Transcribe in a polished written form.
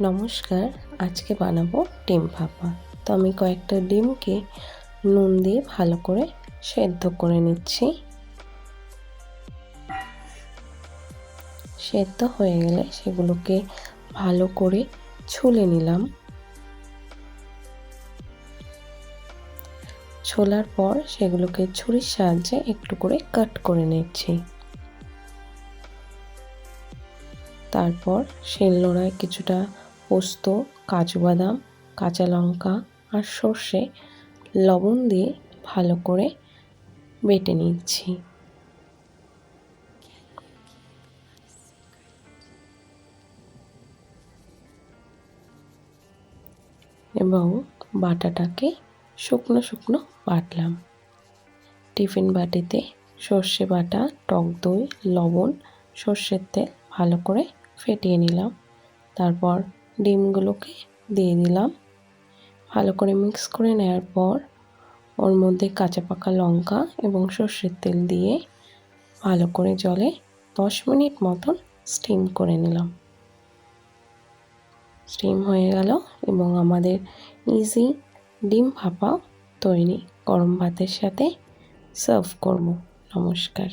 নমস্কার, আজকে বানাবো ডিম ভাপা। তো আমি কয়েকটা ডিমকে নুন দিয়ে ভালো করে সেদ্ধ করে নিচ্ছি। সেদ্ধ হয়ে গেলে সেগুলোকে ভালো করে ছুলে নিলাম। ছোলার পর সেগুলোকে ছুরির সাহায্যে একটু করে কাট করে নিচ্ছি। তারপর শিলনোড়ায় কিছুটা পোস্ত, কাজু বাদাম, কাঁচা লঙ্কা আর সর্ষে লবণ দিয়ে ভালো করে বেটে নিচ্ছি। এবং বাটাটাকে শুকনো শুকনো বাটলাম। টিফিন বাটিতে সর্ষে বাটা, টক দই, লবণ, সর্ষের তেল ভালো করে ফেটিয়ে নিলাম। তারপর ডিমগুলোকে দিয়ে দিলাম। ভালো করে মিক্স করে নেওয়ার পর ওর মধ্যে কাঁচা পাকা লঙ্কা এবং সর্ষের তেল দিয়ে ভালো করে জলে 10 মিনিট মতন স্টিম করে নিলাম। স্টিম হয়ে গেল এবং আমাদের ইজি ডিম ভাপা তৈরি। গরম ভাতের সাথে সার্ভ করব। নমস্কার।